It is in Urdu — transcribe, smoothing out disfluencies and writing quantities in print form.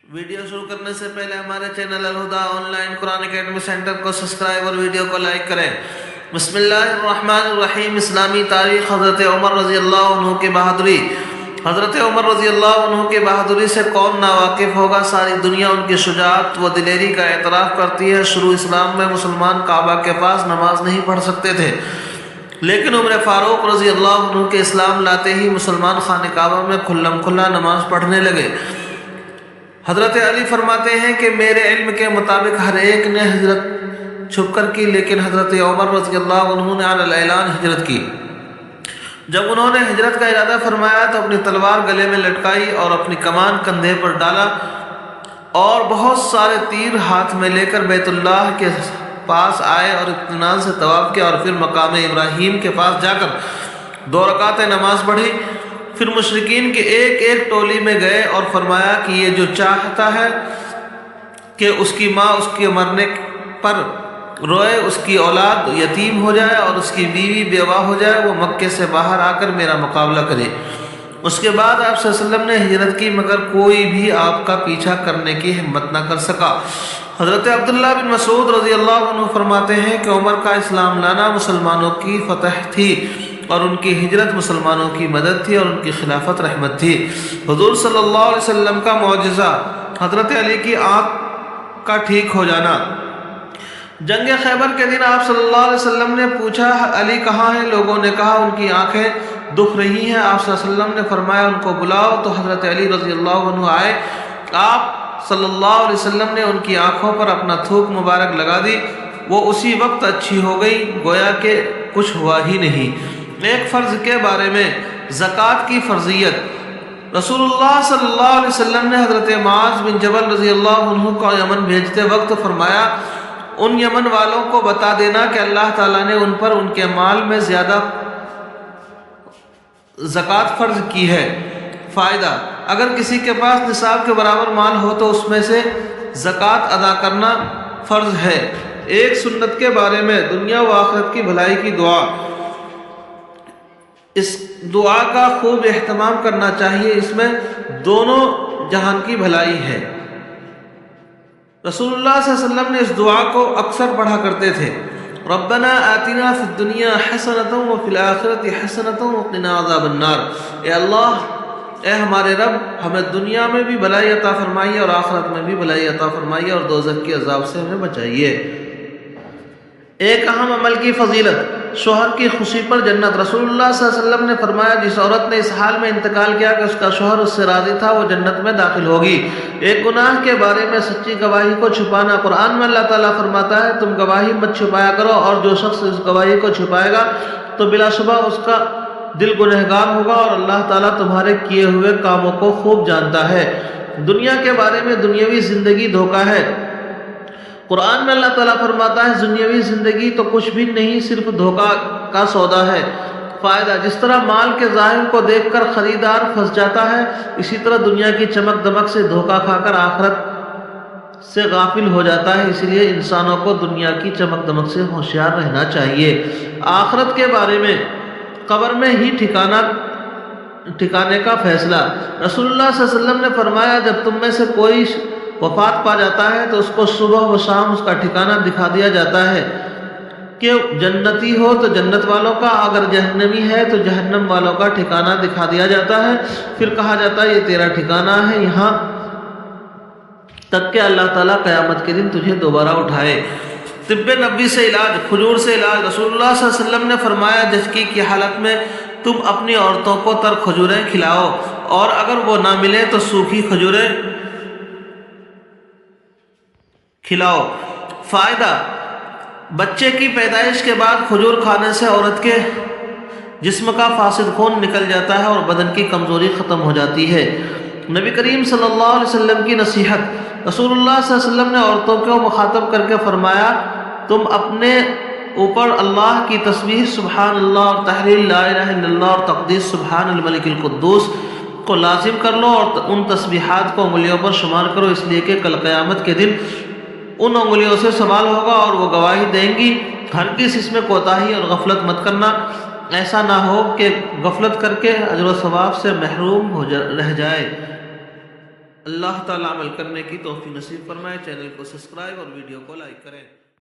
ویڈیو شروع کرنے سے پہلے ہمارے channel Alhuda online Quran academy centre کو سبسکرائب اور ویڈیو کو لائک کریں۔ بسم اللہ الرحمن الرحیم۔ اسلامی تاریخ۔ حضرت عمر رضی اللہ عنہ کی بہادری۔ حضرت عمر رضی اللہ عنہ کی بہادری سے کون ناواقف ہوگا؟ ساری دنیا ان کی شجاعت و دلیری کا اعتراف کرتی ہے۔ شروع اسلام میں مسلمان کعبہ کے پاس نماز نہیں پڑھ سکتے تھے، لیکن عمر فاروق رضی اللہ عنہ کے اسلام لاتے ہی مسلمان خانہ کعبہ میں کھلم کھلا نماز پڑھنے لگے۔ حضرت علی فرماتے ہیں کہ میرے علم کے مطابق ہر ایک نے ہجرت چھپ کر کی، لیکن حضرت عمر رضی اللہ عنہ نے علی الاعلان ہجرت کی۔ جب انہوں نے ہجرت کا ارادہ فرمایا تو اپنی تلوار گلے میں لٹکائی اور اپنی کمان کندھے پر ڈالا اور بہت سارے تیر ہاتھ میں لے کر بیت اللہ کے پاس آئے اور اطمینان سے طواف کیا، اور پھر مقام ابراہیم کے پاس جا کر 2 رکعتیں نماز پڑھی۔ پھر مشرکین کے ایک ایک ٹولی میں گئے اور فرمایا کہ یہ جو چاہتا ہے کہ اس کی ماں اس کے مرنے پر روئے، اس کی اولاد یتیم ہو جائے اور اس کی بیوی بیوہ ہو جائے، وہ مکے سے باہر آ کر میرا مقابلہ کرے۔ اس کے بعد آپ صلی اللہ علیہ وسلم نے ہجرت کی، مگر کوئی بھی آپ کا پیچھا کرنے کی ہمت نہ کر سکا۔ حضرت عبداللہ بن مسعود رضی اللہ عنہ فرماتے ہیں کہ عمر کا اسلام لانا مسلمانوں کی فتح تھی، اور ان کی ہجرت مسلمانوں کی مدد تھی، اور ان کی خلافت رحمت تھی۔ حضور صلی اللہ علیہ وسلم کا معجزہ، حضرت علی کی آنکھ کا ٹھیک ہو جانا۔ جنگ خیبر کے دن آپ صلی اللہ علیہ وسلم نے پوچھا علی کہاں ہیں؟ لوگوں نے کہا ان کی آنکھیں دکھ رہی ہیں۔ آپ صلی اللہ علیہ وسلم نے فرمایا ان کو بلاؤ، تو حضرت علی رضی اللہ عنہ آئے۔ آپ صلی اللہ علیہ وسلم نے ان کی آنکھوں پر اپنا تھوک مبارک لگا دی، وہ اسی وقت اچھی ہو گئی، گویا کہ کچھ ہوا ہی نہیں۔ ایک فرض کے بارے میں، زکوٰۃ کی فرضیت۔ رسول اللہ صلی اللہ علیہ وسلم نے حضرت معاذ بن جبل رضی اللہ عنہ کو یمن بھیجتے وقت فرمایا ان یمن والوں کو بتا دینا کہ اللہ تعالیٰ نے ان پر ان کے مال میں زیادہ زکوٰۃ فرض کی ہے۔ فائدہ: اگر کسی کے پاس نصاب کے برابر مال ہو تو اس میں سے زکوٰۃ ادا کرنا فرض ہے۔ ایک سنت کے بارے میں، دنیا و آخرت کی بھلائی کی دعا۔ اس دعا کا خوب اہتمام کرنا چاہیے، اس میں دونوں جہان کی بھلائی ہے۔ رسول اللہ صلی اللہ علیہ وسلم نے اس دعا کو اکثر پڑھا کرتے تھے۔ ربنا آتنا فی الدنیا حسنۃ وفی الآخرۃ حسنۃ وقنا عذاب النار۔ اے اللہ، اے ہمارے رب، ہمیں دنیا میں بھی بھلائی عطا فرمائیے اور آخرت میں بھی بھلائی عطا فرمائیے، اور دوزخ کے عذاب سے ہمیں بچائیے۔ ایک اہم عمل کی فضیلت، شوہر کی خوشی پر جنت۔ رسول اللہ صلی اللہ علیہ وسلم نے فرمایا جس عورت نے اس حال میں انتقال کیا کہ اس کا شوہر اس سے راضی تھا، وہ جنت میں داخل ہوگی۔ ایک گناہ کے بارے میں، سچی گواہی کو چھپانا۔ قرآن میں اللہ تعالیٰ فرماتا ہے تم گواہی مت چھپایا کرو، اور جو شخص اس گواہی کو چھپائے گا تو بلا شبہ اس کا دل گنہگار ہوگا، اور اللہ تعالیٰ تمہارے کیے ہوئے کاموں کو خوب جانتا ہے۔ دنیا کے بارے میں، دنیاوی زندگی دھوکہ ہے۔ قرآن میں اللہ تعالیٰ فرماتا ہے دنیاوی زندگی تو کچھ بھی نہیں، صرف دھوکہ کا سودا ہے۔ فائدہ: جس طرح مال کے ظاہر کو دیکھ کر خریدار پھنس جاتا ہے، اسی طرح دنیا کی چمک دمک سے دھوکہ کھا کر آخرت سے غافل ہو جاتا ہے۔ اس لیے انسانوں کو دنیا کی چمک دمک سے ہوشیار رہنا چاہیے۔ آخرت کے بارے میں، قبر میں ہی ٹھکانے کا فیصلہ۔ رسول اللہ صلی اللہ علیہ وسلم نے فرمایا جب تم میں سے کوئی وفات پا جاتا ہے تو اس کو صبح و شام اس کا ٹھکانہ دکھا دیا جاتا ہے کہ جنتی ہو تو جنت والوں کا، اگر جہنمی ہے تو جہنم والوں کا ٹھکانہ دکھا دیا جاتا ہے۔ پھر کہا جاتا ہے یہ تیرا ٹھکانہ ہے، یہاں تک کہ اللہ تعالیٰ قیامت کے دن تجھے دوبارہ اٹھائے۔ طب نبوی سے علاج، کھجور سے علاج۔ رسول اللہ صلی اللہ علیہ وسلم نے فرمایا جچکی کی حالت میں تم اپنی عورتوں کو تر کھجوریں کھلاؤ، اور اگر وہ نہ ملے تو سوکھی کھجوریں کھلاؤ۔ فائدہ: بچے کی پیدائش کے بعد کھجور کھانے سے عورت کے جسم کا فاسد خون نکل جاتا ہے اور بدن کی کمزوری ختم ہو جاتی ہے۔ نبی کریم صلی اللہ علیہ وسلم کی نصیحت۔ رسول اللہ صلی اللہ علیہ وسلم نے عورتوں کو مخاطب کر کے فرمایا تم اپنے اوپر اللہ کی تسبیح سبحان اللہ اور تحلیل لا الہ الا اللہ اور تقدیس سبحان الملک القدوس کو لازم کر لو، اور ان تسبیحات کو انگلیوں پر شمار کرو، اس لیے کہ کل قیامت کے دن ان انگلیوں سے سوال ہوگا اور وہ گواہی دیں گی۔ ہرگز اس میں کوتاہی اور غفلت مت کرنا، ایسا نہ ہو کہ غفلت کر کے اجر و ثواب سے محروم رہ جائے۔ اللہ تعالیٰ عمل کرنے کی توفیق نصیب فرمائے. چینل کو سبسکرائب اور ویڈیو کو لائک کریں.